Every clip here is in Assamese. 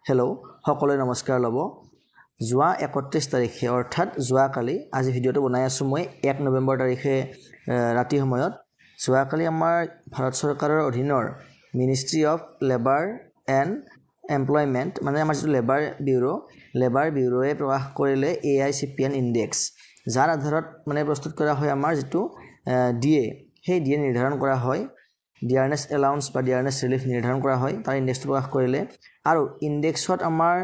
হেল্ল' সকলোৱে নমস্কাৰ ল'ব যোৱা 31 তাৰিখে অৰ্থাৎ যোৱা কালি আজি ভিডিঅ'টো বনাই আছো মই 1 নৱেম্বৰ তাৰিখে ৰাতি সময়ত যোৱা কালি আমাৰ ভাৰত চৰকাৰৰ অধীনৰ ministry of labour and employment মানে আমাৰ যিটো লেবাৰ বিউৰোৱে প্ৰকাশ কৰিলে AICPN ইনডেক্স যাৰ আধাৰত মানে প্ৰস্তুত কৰা হয় আমাৰ যিটো DA সেই DA নিৰ্ধাৰণ কৰা হয় ডিয়াৰনেছ এলাউন্স বা ডিয়াৰনেছ ৰিলিফ নিৰ্ধাৰণ কৰা হয় তাৰ ইনডেক্সটো প্ৰকাশ কৰিলে আৰু ইনডেক্সত আমাৰ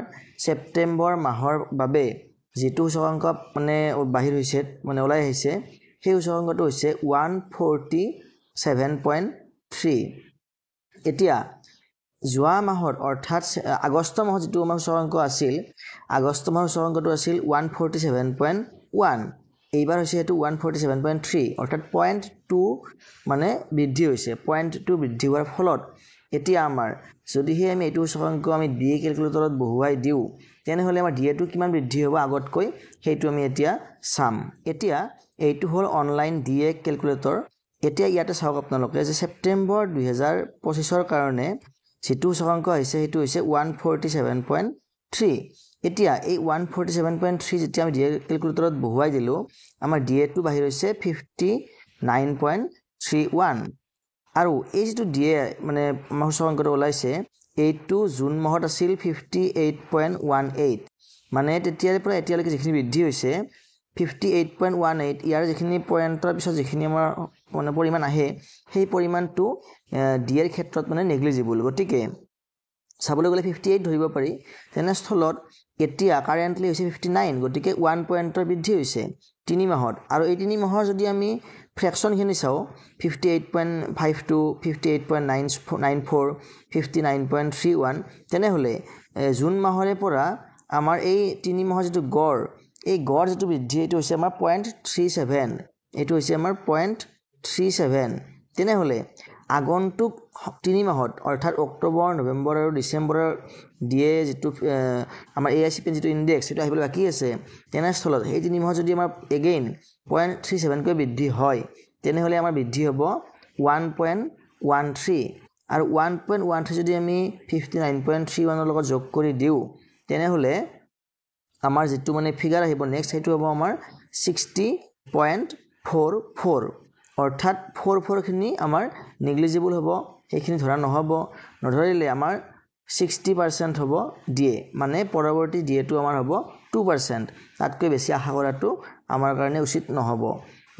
সেপ্টেম্বৰ মাহৰ বাবে যেটো সূচকাংক মানে বাহিৰ হৈছে মানে ওলাই আহিছে সেই সূচকাংকটো হৈছে 147.3 এতিয়া যোৱা মাহৰ অৰ্থাৎ আগষ্ট মাহত যেটো আমাৰ সূচকাংক আছিল আগষ্ট মাহৰ সূচকাংকটো আছিল 147.1 এইবাৰ হৈছে এটো 147.3 অৰ্থাৎ 0.2 মানে বৃদ্ধি হৈছে 0.2 বৃদ্ধি হোৱাৰ ফলত এতিয়া আমাৰ যদিহে আমি এটো সূচকাংক আমি DA ক্যালকুলেটৰত বহুৱাই দিও তেনে হলে আমাৰ DA টো কিমান বৃদ্ধি হ'ব আগতকৈ হেতু আমি এতিয়া চাম এতিয়া এইটো হল অনলাইন DA ক্যালকুলেটৰ এতিয়া ইয়াতে চাওক আপোনালোকে যে সেপ্টেম্বৰ 2025 ৰ কাৰণে যেটো সূচকাংক হৈছে হেতু হৈছে 147.3 এতিয়া এই 147.3 যেতিয়া আমি DA ক্যালকুলেটৰত বহুৱাই দিলো আমাৰ DA টো বাহিৰ হৈছে 59.31 আৰু এই যেটো DA মানে আমাৰ সূচকাংকটো ওলাইছে এইটো জুন মাহত আছিল 58.18 মানে তেতিয়াৰ পৰা এতিয়ালৈকে যিখিনি বৃদ্ধি হৈছে 58.18 ইয়াৰ যিখিনি পইণ্টৰ পিছত যিখিনি আমাৰ মানে পৰিমাণ আহে সেই পৰিমাণটো DA ৰ ক্ষেত্ৰত মানে নেগলিজিবল গতিকে চাবলৈ গলে 58 ধৰিব পাৰি তেনেস্থলত এতিয়া কাৰেন্টলি হৈছে 59 গতিকে 1 পইণ্টৰ বৃদ্ধি হৈছে 3 মাহত আৰু এই 3 মাহৰ যদি আমি ফ্ৰেকশন খিনি চাও 58.52 58.94 59.31 তেনে হলে জুন মাহৰে পৰা আমাৰ এই 3 মাহৰ যেটো গড় এই গড় যেটো বৃদ্ধি এটো হৈছে আমাৰ 0.37 এটো হৈছে আমাৰ 0.37 তেনে হলে আগন্তুক 3 মাহত অৰ্থাৎ অক্টোবৰ নৱেম্বৰ আৰু ডিসেম্বৰৰ DA যেটো আমাৰ AICPN যেটো ইনডেক্স এটো আহিবলৈ বাকি আছে তেনেস্থলত এই 3 মাহত যদি আমাৰ এগেইন 0.37 কৈ বৃদ্ধি হয় তেনে হলে আমাৰ বৃদ্ধি হ'ব 1.13 আৰু 1.13 যদি আমি 59.31 ৰ লগত যোগ কৰি দিও তেনে হলে আমাৰ যেটো মানে ফিগাৰ আহিব নেক্সট হেতু হ'ব আমাৰ 60.44 অৰ্থাৎ 44 খিনি আমাৰ নেগলিজিবল হ'ব সেইখিনি ধৰা নহব নধৰিলে আমাৰ 60% হ'ব DA মানে পৰৱৰ্তী DA টো আমাৰ হ'ব 2% তাতকৈ বেছি আশা কৰাটো আমাৰ কাৰণে উচিত নহব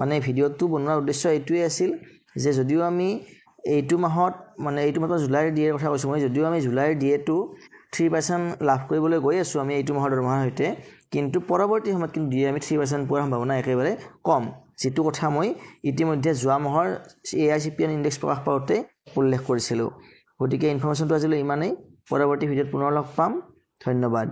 মানে ভিডিওটো বনোৱাৰ উদ্দেশ্য এইটোই আছিল যে যদিও আমি এইটো মাহত জুলাইৰ DA ৰ কথা কৈছো মই যদিও আমি জুলাইৰ DA টো 3% লাভ কৰিবলৈ গৈ আছো আমি এইটো মাহৰ দৰমহাৰ হৈতে কিন্তু পৰৱৰ্তী সময়ত কিন্তু DA আমি 3% পোৱাৰ সম্ভাৱনা একেবাৰে কম যেটো কথা মই ইতিমধ্যে যোৱা মাহৰ AICPN ইনডেক্স প্ৰকাশ পাওঁতে উল্লেখ কৰিছিলো গতিকে ইনফৰমেশনটো আজিলৈ ইমানেই পৰৱৰ্তী ভিডিঅ'ত পুনৰ লগ পাম ধন্যবাদ